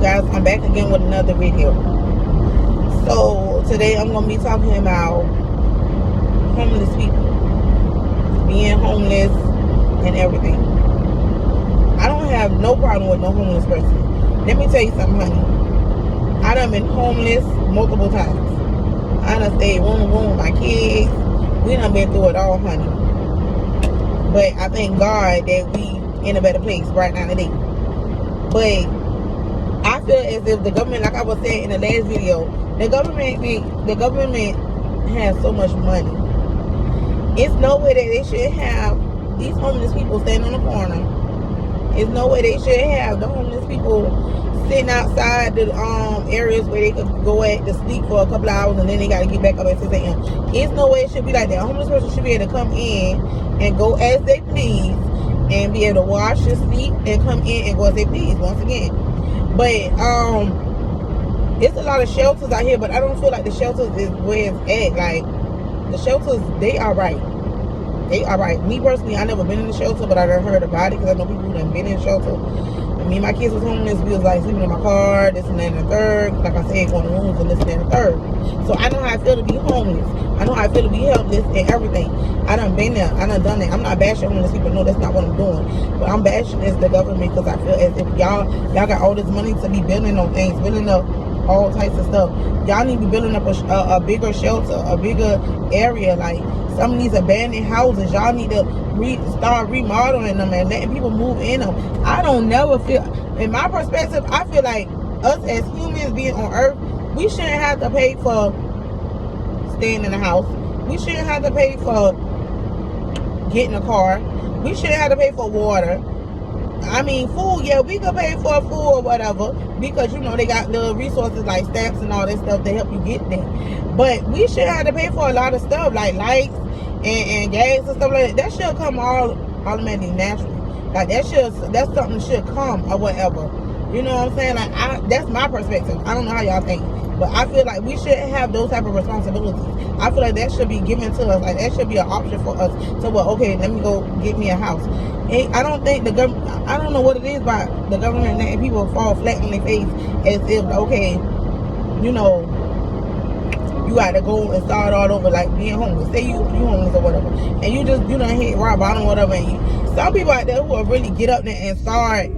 guys, I'm back again with another video. So today I'm going to be talking about homeless people, being homeless and everything. I don't have no problem with no homeless person. Let me tell you something, honey. I done been homeless multiple times. I done stayed room to room with my kids. We done been through it all, honey. But I thank God that we in a better place right now today. But I feel as if the government, like I was saying in the last video, the government has so much money. It's no way that they should have these homeless people standing on the corner. It's no way they should have the homeless people sitting outside the areas where they could go at to sleep for a couple of hours and then they got to get back up at 6 a.m. It's no way it should be like that. A homeless person should be able to come in and go as they please and be able to wash and sleep and come in and go as they please once again. But it's a lot of shelters out here, but I don't feel like the shelters is where it's at. Like, the shelters, they are right. They are right. Me personally, I never been in a shelter, but I done heard about it because I know people who done been in a shelter. Me and my kids was homeless. We was like sleeping in my car, this and that and the third. Like I said, going to rooms and this and that and the third. So I know how I feel to be homeless. I know how I feel to be helpless and everything. I done been there. I done it. I'm not bashing homeless people. No, that's not what I'm doing. But I'm bashing is the government because I feel as if y'all got all this money to be building on things, building up all types of stuff. Y'all need to be building up a bigger shelter, a bigger area. Like some of these abandoned houses, y'all need to start remodeling them and letting people move in them. I don't never feel, in my perspective, I feel like us as humans being on earth, we shouldn't have to pay for staying in the house. We shouldn't have to pay for getting a car. We shouldn't have to pay for water. I mean, food, yeah, we could pay for food or whatever because, you know, they got little resources like stamps and all that stuff to help you get there. But we should have to pay for a lot of stuff like lights and gas and stuff like that. That should come all automatically naturally. Like, that's something should come or whatever. You know what I'm saying? Like, that's my perspective. I don't know how y'all think. But I feel like we should have those type of responsibilities. I feel like that should be given to us. Like, that should be an option for us to, well, okay, let me go get me a house. And I don't think the government, I don't know what it is about the government letting people fall flat on their face as if, okay, you know, you got to go and start all over like being homeless. Say you homeless or whatever. And you done hit rock bottom or whatever. And some people out there who will really get up there and start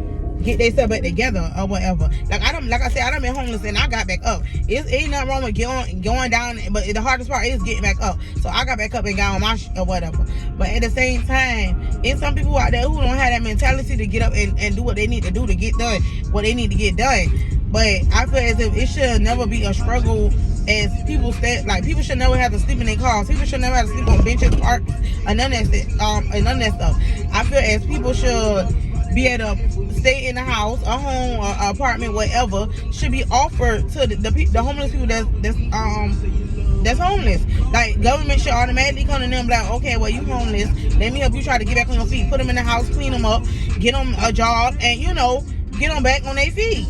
get themselves back together or whatever. Like I said, I done been homeless and I got back up. It ain't nothing wrong with going down, but the hardest part is getting back up. So I got back up and got on my or whatever. But at the same time, it's some people out there who don't have that mentality to get up and do what they need to do to get done what they need to get done. But I feel as if it should never be a struggle. As people say, like, people should never have to sleep in their cars. People should never have to sleep on benches, parks, and none of that stuff. I feel as people should be able to stay in a house, a home, or an apartment, whatever, should be offered to the homeless people that's homeless. Like, government should automatically come to them and be like, okay, well, you homeless, let me help you try to get back on your feet. Put them in the house, clean them up, get them a job, and, you know, get them back on their feet.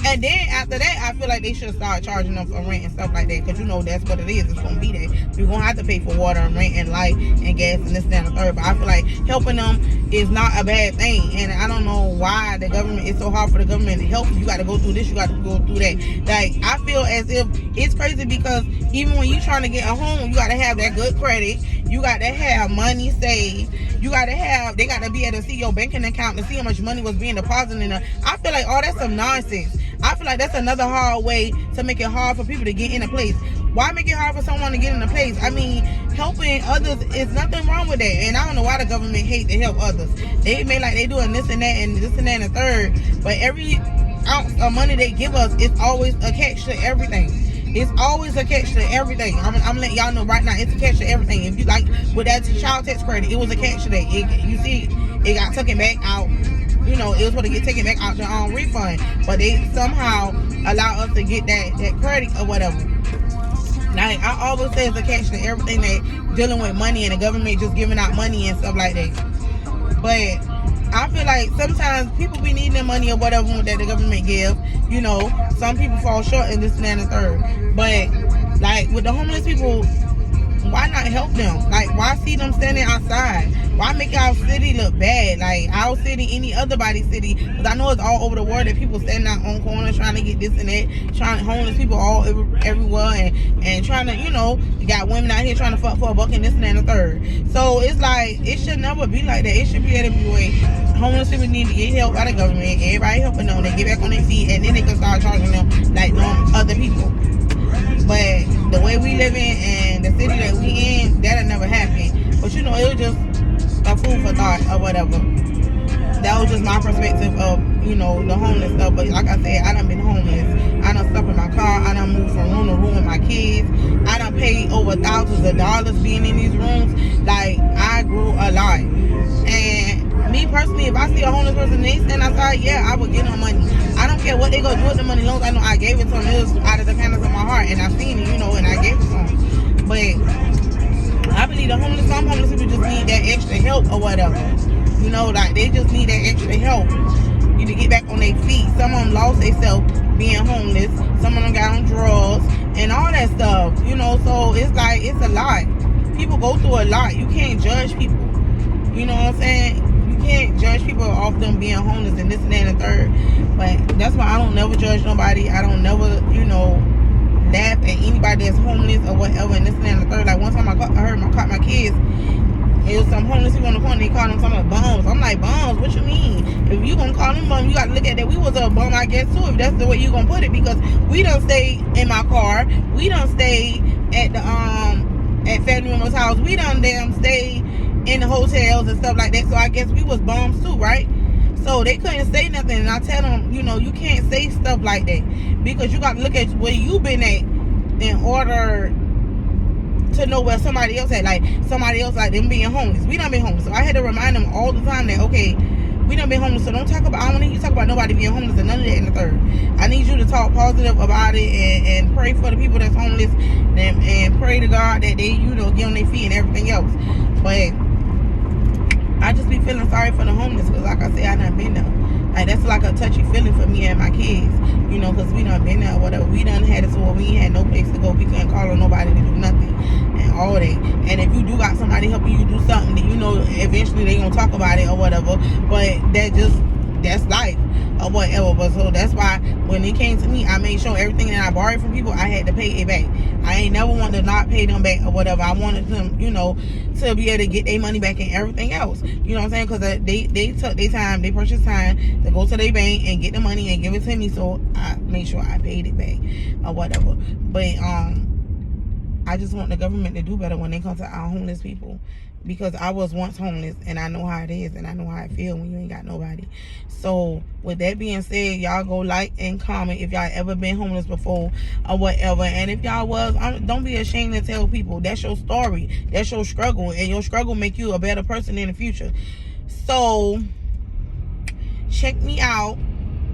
And then after that, I feel like they should start charging them for rent and stuff like that. Because, you know, that's what it is. It's going to be there. You're going to have to pay for water and rent and light and gas and this, that, and the third. But I feel like helping them is not a bad thing. And I don't know why the government, it's so hard for the government to help you. You got to go through this. You got to go through that. Like, I feel as if it's crazy because even when you're trying to get a home, you got to have that good credit. You got to have money saved. You got to have, they got to be able to see your banking account to see how much money was being deposited in there. I feel like, oh, that's some nonsense. I feel like that's another hard way to make it hard for people to get in a place. Why make it hard for someone to get in a place? I mean, helping others is nothing wrong with that. And I don't know why the government hate to help others. They may like they doing this and that and this and that and the third. But every ounce of money they give us is always a catch to everything. It's always a catch to everything. I'm letting y'all know right now, it's a catch to everything. If you like, with that child tax credit, it was a catch to that. You see, it got taken back out. You know, it was going to get taken back out the refund. But they somehow allow us to get that credit or whatever. Like, I always say it's a catch to everything that dealing with money and the government just giving out money and stuff like that. But I feel like sometimes people be needing the money or whatever that the government give. You know, some people fall short in this and that and the third. But, like, with the homeless people, why not help them? Like, why see them standing outside? Why make our city look bad? Like our city, any other body's city, because I know it's all over the world that people standing out on corners trying to get this and that, trying homeless people all everywhere, and trying to, you know, you got women out here trying to fuck for a buck and this and that and the third. So it's like, it should never be like that. It should be able to be a way. Homeless people need to get help by the government. Everybody helping them. They get back on their feet, and then they can start charging them like other people. But the way we live in and the city that we in, that'll never happen. But you know, it was just a food for thought or whatever. That was just my perspective of, you know, the homeless stuff. But like I said, I done been homeless. I done slept in my car. I done moved from room to room with my kids. I done paid over thousands of dollars being in these rooms. Like, I grew a lot. And me personally, if I see a homeless person and they stand outside, yeah, I would get them money. I don't care what they go do with the money, as long as I know I gave it to them. It was out of the kindness of my heart, and I've seen it, you know, and I gave it to them. But I believe some homeless people just need that extra help or whatever. You know, like, they just need that extra help. You to get back on their feet. Some of them lost themselves being homeless. Some of them got on drugs and all that stuff. You know, so it's like, it's a lot. People go through a lot. You can't judge people. You know what I'm saying? You can't judge people off them being homeless and this and that and the third. But that's why I don't never judge nobody. I don't never, you know, laugh at anybody that's homeless or whatever and this and that and the third. Like, one time I caught my kids. It was some homeless people on the corner. They called them something like bums. I'm like, bums? What you mean? If you gonna call them bums, you gotta look at that. We was a bum, I guess, too, if that's the way you gonna put it. Because we done stayed in my car. We done stayed at the at family member's house. We done stayed in the hotels and stuff like that. So I guess we was bums too, right? So they couldn't say nothing. And I tell them, you know, you can't say stuff like that, because you got to look at where you been at in order to know where somebody else at. Like, somebody else, like them being homeless. We done been homeless. So I had to remind them all the time that, okay, we done been homeless. So don't talk about, I don't need you to talk about nobody being homeless and none of that in the third. I need you to talk positive about it and pray for the people that's homeless, and pray to God that they, you know, get on their feet and everything else. But I just be feeling sorry for the homeless, because like I said, I done been there. Like, that's like a touchy feeling for me and my kids, you know, because we done been there, whatever. We done had it to where we ain't had no place to go. We couldn't call on nobody to do nothing and all that. And if you do got somebody helping you do something, that you know eventually they gonna talk about it or whatever. But that's life or whatever. But so that's why when it came to me, I made sure everything that I borrowed from people, I had to pay it back. I ain't never wanted to not pay them back or whatever. I wanted them, you know, to be able to get their money back and everything else. You know what I'm saying? Because they took their time, they purchased time to go to their bank and get the money and give it to me. So I made sure I paid it back or whatever. But I just want the government to do better when they come to our homeless people. Because I was once homeless, and I know how it is, and I know how I feel when you ain't got nobody. So with that being said, y'all go like and comment if y'all ever been homeless before or whatever. And if y'all was, don't be ashamed to tell people. That's your story. That's your struggle, and your struggle make you a better person in the future. So check me out,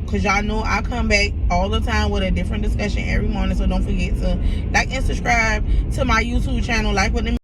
because y'all know I come back all the time with a different discussion every morning. So don't forget to like and subscribe to my YouTube channel. Like with the